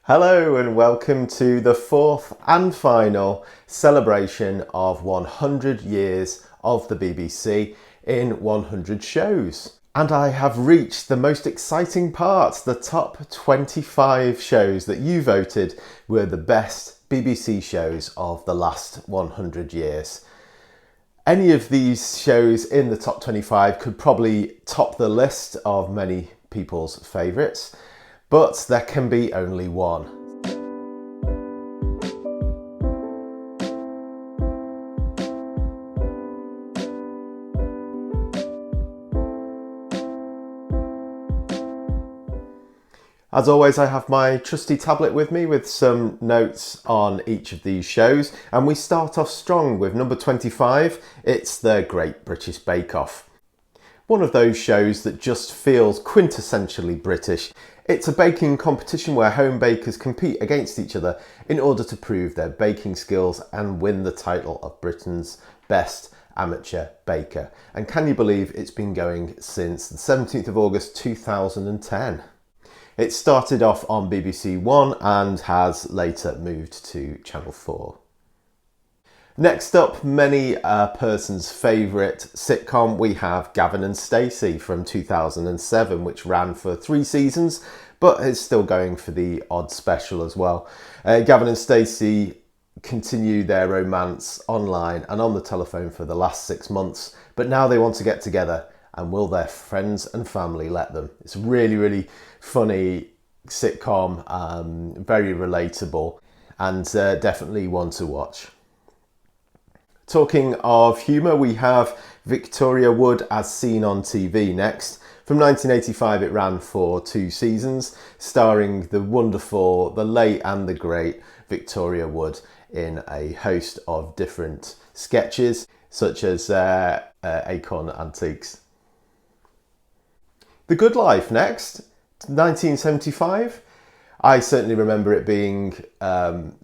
Hello and welcome to the fourth and final celebration of 100 years of the BBC in 100 shows. And I have reached the most exciting part, the top 25 shows that you voted were the best BBC shows of the last 100 years. Any of these shows in the top 25 could probably top the list of many people's favourites, but there can be only one. As always, I have my trusty tablet with me with some notes on each of these shows, and we start off strong with number 25. It's the Great British Bake Off. One of those shows that just feels quintessentially British. It's a baking competition where home bakers compete against each other in order to prove their baking skills and win the title of Britain's best amateur baker. And can you believe it's been going since the 17th of August 2010? It started off on BBC One and has later moved to Channel 4. Next up, many a person's favourite sitcom, we have Gavin and Stacy from 2007, which ran for 3 seasons, but is still going for the odd special as well. Gavin and Stacy continue their romance online and on the telephone for the last 6 months, but now they want to get together. And will their friends and family let them? It's a really funny sitcom, very relatable, and definitely one to watch. Talking of humour, we have Victoria Wood as Seen on TV next. From 1985 it ran for 2 seasons, starring the wonderful, the late and the great Victoria Wood in a host of different sketches, such as Acorn Antiques. The Good Life next, 1975. I certainly remember it being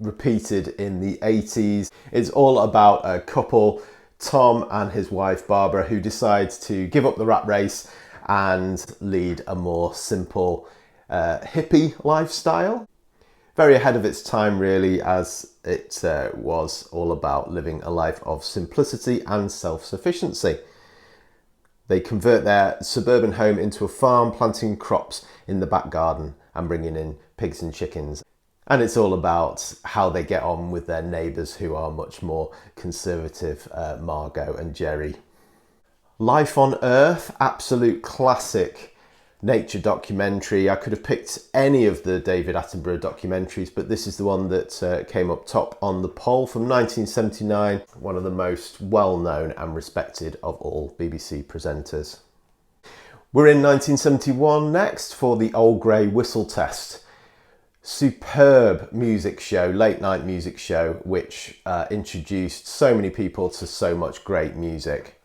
repeated in the 80s. It's all about a couple, Tom and his wife Barbara, who decide to give up the rat race and lead a more simple hippie lifestyle. Very ahead of its time really, as it was all about living a life of simplicity and self-sufficiency. They convert their suburban home into a farm, planting crops in the back garden and bringing in pigs and chickens. And it's all about how they get on with their neighbours who are much more conservative, Margot and Jerry. Life on Earth, absolute classic nature documentary. I could have picked any of the David Attenborough documentaries, but this is the one that came up top on the poll from 1979, one of the most well-known and respected of all BBC presenters. We're in 1971 next for the Old Grey Whistle Test. Superb music show, late night music show, which introduced so many people to so much great music.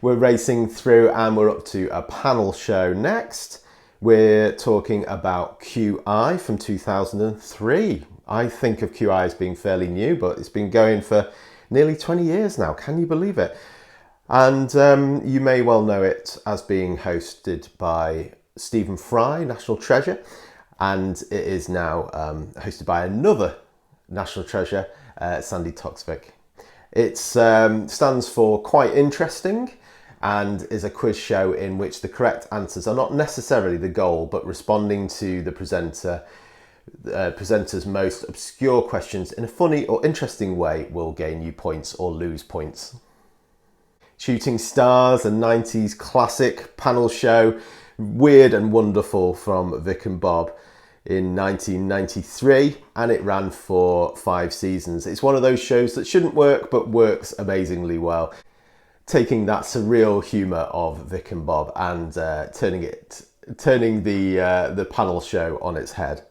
We're racing through and we're up to a panel show next. We're talking about QI from 2003. I think of QI as being fairly new, but it's been going for nearly 20 years now. Can you believe it? And you may well know it as being hosted by Stephen Fry, National Treasure, and it is now hosted by another National Treasure, Sandy Toksvig. It stands for Quite Interesting, and is a quiz show in which the correct answers are not necessarily the goal, but responding to the presenter's most obscure questions in a funny or interesting way will gain you points or lose points. Shooting Stars, a 90s classic panel show, Weird and Wonderful from Vic and Bob in 1993, and it ran for 5 seasons. It's one of those shows that shouldn't work but works amazingly well, taking that surreal humour of Vic and Bob and turning the panel show on its head.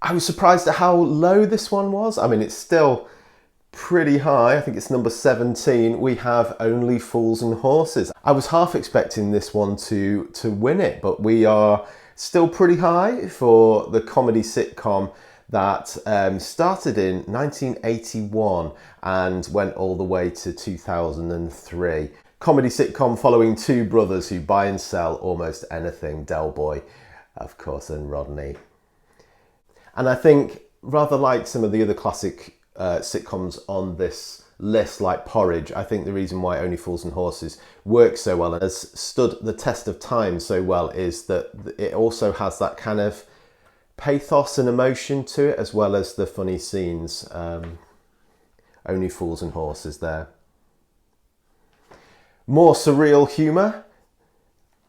I was surprised at how low this one was. I mean, it's still pretty high. I think it's number 17. We have Only Fools and Horses. I was half expecting this one to win it, but we are still pretty high for the comedy sitcom that started in 1981 and went all the way to 2003. Comedy sitcom following 2 brothers who buy and sell almost anything, Del Boy of course, and Rodney. And I think, rather like some of the other classic sitcoms on this list, like Porridge, I think the reason why Only Fools and Horses works so well and has stood the test of time so well is that it also has that kind of pathos and emotion to it, as well as the funny scenes. Only Fools and Horses there. More surreal humour.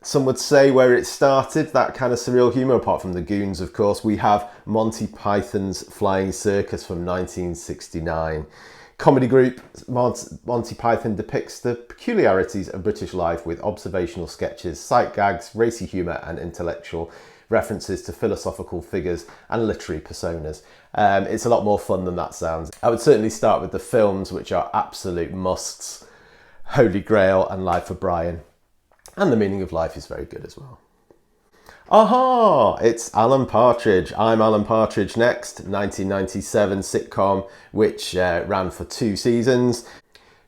Some would say where it started, that kind of surreal humour, apart from the Goons, of course, we have Monty Python's Flying Circus from 1969. Comedy group Monty Python depicts the peculiarities of British life with observational sketches, sight gags, racy humour and intellectual references to philosophical figures and literary personas. It's a lot more fun than that sounds. I would certainly start with the films, which are absolute musts. Holy Grail and Life of Brian. And The Meaning of Life is very good as well. Aha! It's Alan Partridge. I'm Alan Partridge next, 1997 sitcom, which ran for 2 seasons.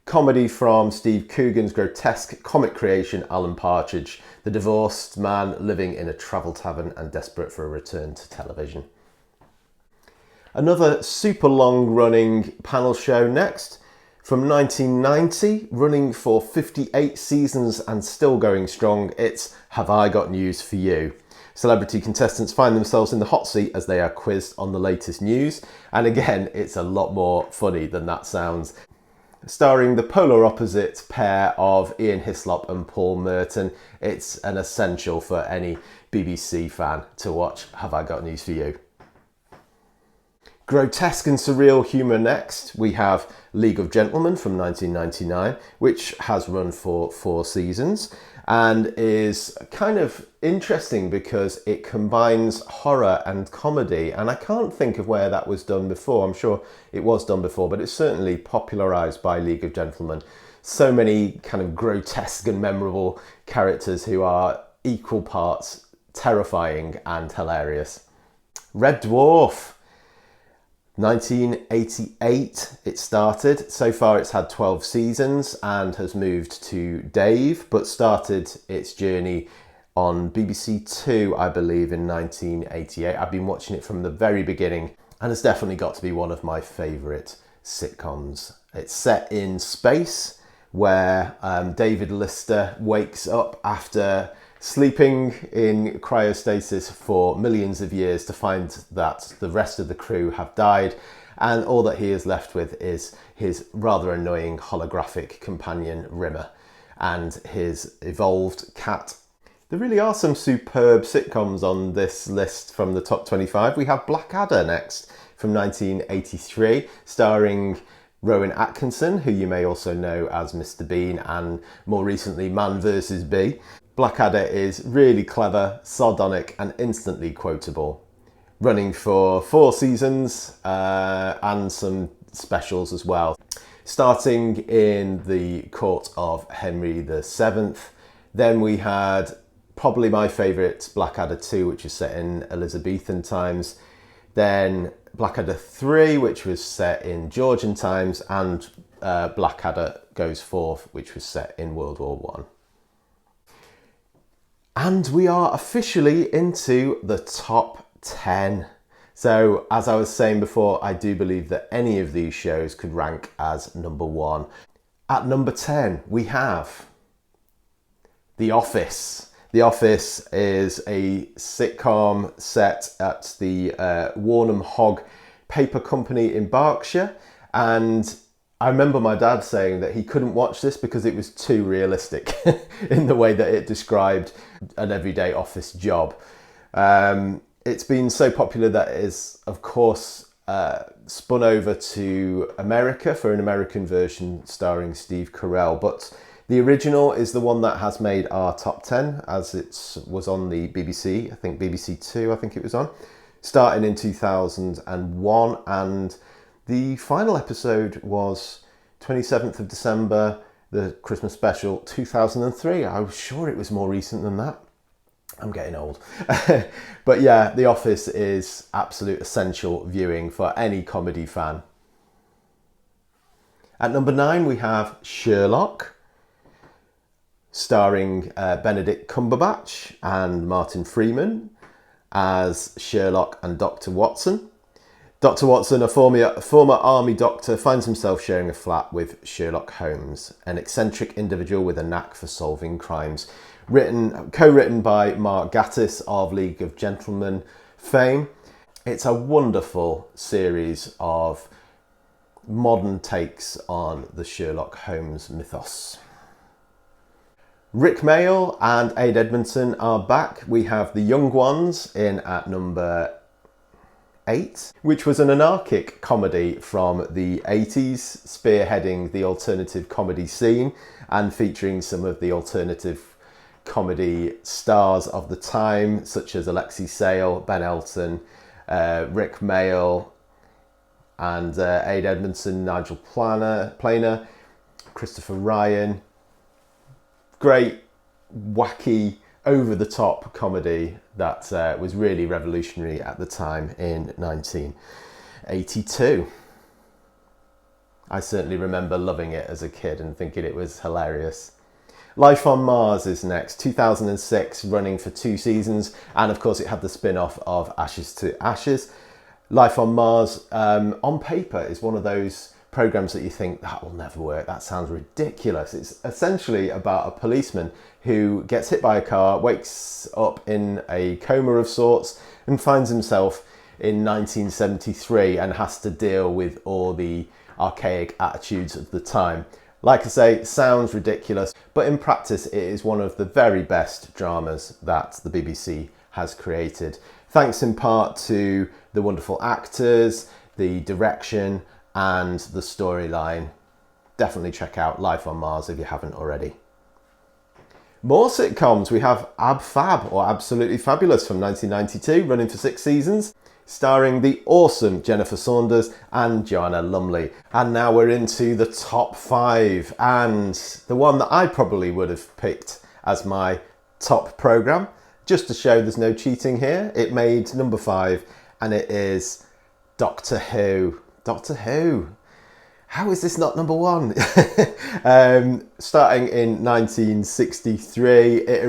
Comedy from Steve Coogan's grotesque comic creation, Alan Partridge, the divorced man living in a travel tavern and desperate for a return to television. Another super long running panel show next. From 1990, running for 58 seasons and still going strong, it's Have I Got News For You? Celebrity contestants find themselves in the hot seat as they are quizzed on the latest news. And again, it's a lot more funny than that sounds. Starring the polar opposite pair of Ian Hislop and Paul Merton, it's an essential for any BBC fan to watch Have I Got News For You? Grotesque and surreal humour next. We have League of Gentlemen from 1999, which has run for 4 seasons and is kind of interesting because it combines horror and comedy, and I can't think of where that was done before. I'm sure it was done before, but it's certainly popularised by League of Gentlemen. So many kind of grotesque and memorable characters who are equal parts terrifying and hilarious. Red Dwarf. 1988 it started. So far it's had 12 seasons and has moved to Dave, but started its journey on BBC Two, I believe, in 1988. I've been watching it from the very beginning and it's definitely got to be one of my favourite sitcoms. It's set in space where David Lister wakes up after sleeping in cryostasis for millions of years to find that the rest of the crew have died, and all that he is left with is his rather annoying holographic companion Rimmer and his evolved cat. There really are some superb sitcoms on this list from the top 25. We have Blackadder next from 1983, starring Rowan Atkinson, who you may also know as Mr. Bean, and more recently Man vs. Bee. Blackadder is really clever, sardonic and instantly quotable. Running for 4 seasons and some specials as well. Starting in the court of Henry VII. Then we had probably my favourite, Blackadder 2, which is set in Elizabethan times. Then Blackadder 3, which was set in Georgian times, and Blackadder Goes Forth, which was set in World War One. And we are officially into the top 10. So, as I was saying before, I do believe that any of these shows could rank as number 1. At number 10, we have The Office. The Office is a sitcom set at the Warnham Hogg Paper Company in Berkshire, and I remember my dad saying that he couldn't watch this because it was too realistic in the way that it described an everyday office job. It's been so popular that it is, of course, spun over to America for an American version starring Steve Carell, but the original is the one that has made our top 10, as it was on the BBC, I think BBC Two, I think it was on, starting in 2001, and the final episode was 27th of December, the Christmas special, 2003. I was sure it was more recent than that. I'm getting old. But yeah, The Office is absolute essential viewing for any comedy fan. At number 9, we have Sherlock, starring Benedict Cumberbatch and Martin Freeman. as Sherlock and Dr. Watson. Dr. Watson, a former army doctor, finds himself sharing a flat with Sherlock Holmes, an eccentric individual with a knack for solving crimes. Co-written by Mark Gatiss of League of Gentlemen fame. It's a wonderful series of modern takes on the Sherlock Holmes mythos. Rick Mayall and Ade Edmondson are back. We have The Young Ones in at number 8, which was an anarchic comedy from the 80s, spearheading the alternative comedy scene and featuring some of the alternative comedy stars of the time, such as Alexei Sayle, Ben Elton, Rick Mayall, and Ade Edmondson, Nigel Planer, Christopher Ryan. Great, wacky, over-the-top comedy that was really revolutionary at the time in 1982. I certainly remember loving it as a kid and thinking it was hilarious. Life on Mars is next, 2006, running for 2 seasons, and of course it had the spin-off of Ashes to Ashes. Life on Mars, on paper, is one of those programs that you think, that will never work, that sounds ridiculous. It's essentially about a policeman who gets hit by a car, wakes up in a coma of sorts, and finds himself in 1973 and has to deal with all the archaic attitudes of the time. Like I say, it sounds ridiculous, but in practice it is one of the very best dramas that the BBC has created. Thanks in part to the wonderful actors, the direction, and the storyline. Definitely check out Life on Mars if you haven't already. More sitcoms. We have Ab Fab, or Absolutely Fabulous, from 1992, running for 6 seasons, starring the awesome Jennifer Saunders and Joanna Lumley. And now we're into the top 5, and the one that I probably would have picked as my top programme, just to show there's no cheating here. It made number 5, and it is Doctor Who. Doctor Who. How is this not number 1? Starting in 1963, it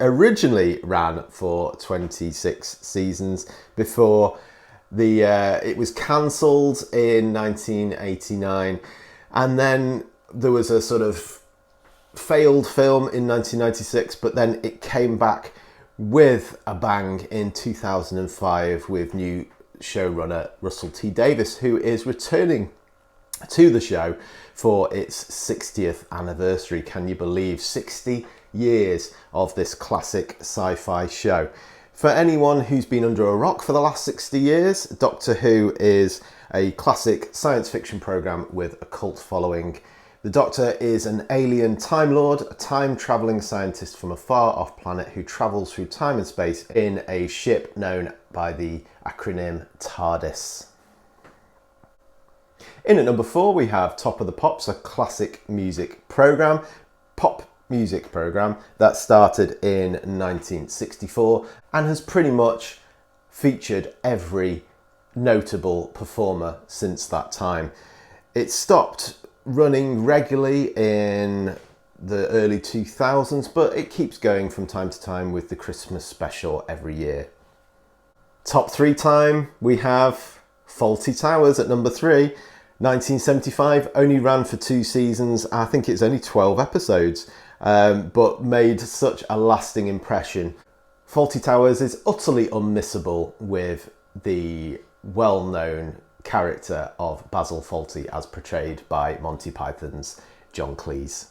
originally ran for 26 seasons before it was cancelled in 1989. And then there was a sort of failed film in 1996, but then it came back with a bang in 2005 with new showrunner Russell T Davies, who is returning to the show for its 60th anniversary. Can you believe 60 years of this classic sci-fi show? For anyone who's been under a rock for the last 60 years, Doctor Who is a classic science fiction programme with a cult following. The Doctor is an alien Time Lord, a time-travelling scientist from a far-off planet who travels through time and space in a ship known by the acronym TARDIS. In at number 4, we have Top of the Pops, a classic music programme, pop music programme that started in 1964 and has pretty much featured every notable performer since that time. It stopped running regularly in the early 2000s, but it keeps going from time to time with the Christmas special every year. Top 3 time, we have Fawlty Towers at number 3. 1975, only ran for 2 seasons. I think it's only 12 episodes, but made such a lasting impression. Fawlty Towers is utterly unmissable with the well-known character of Basil Fawlty as portrayed by Monty Python's John Cleese.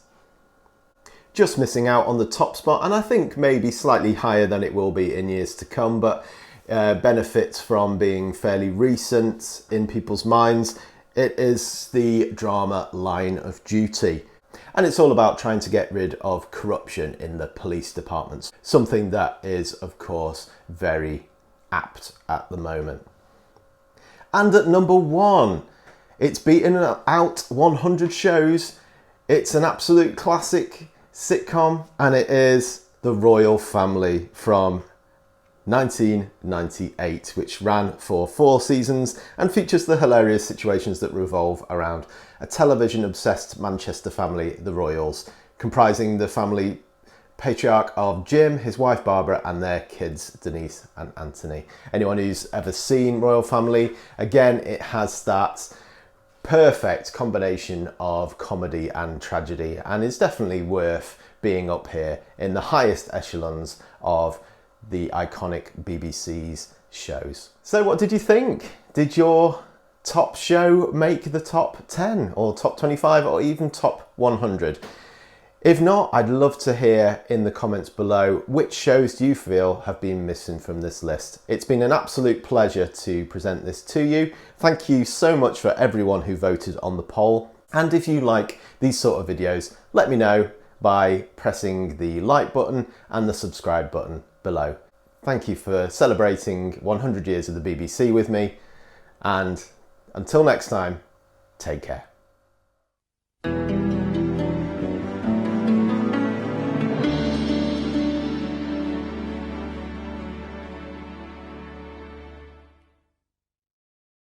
Just missing out on the top spot, and I think maybe slightly higher than it will be in years to come, but benefits from being fairly recent in people's minds. It is the drama Line of Duty, and it's all about trying to get rid of corruption in the police departments, something that is of course very apt at the moment. And at number 1, it's beaten out 100 shows. It's an absolute classic sitcom, and it is The Royal Family from 1998, which ran for 4 seasons and features the hilarious situations that revolve around a television-obsessed Manchester family, the Royals, comprising the family patriarch of Jim, his wife Barbara, and their kids Denise and Anthony. Anyone who's ever seen Royal Family, again, it has that perfect combination of comedy and tragedy, and it's definitely worth being up here in the highest echelons of the iconic BBC's shows. So what did you think? Did your top show make the top 10 or top 25 or even top 100? If not, I'd love to hear in the comments below which shows do you feel have been missing from this list. It's been an absolute pleasure to present this to you. Thank you so much for everyone who voted on the poll. And if you like these sort of videos, let me know by pressing the like button and the subscribe button below. Thank you for celebrating 100 years of the BBC with me, and until next time, take care.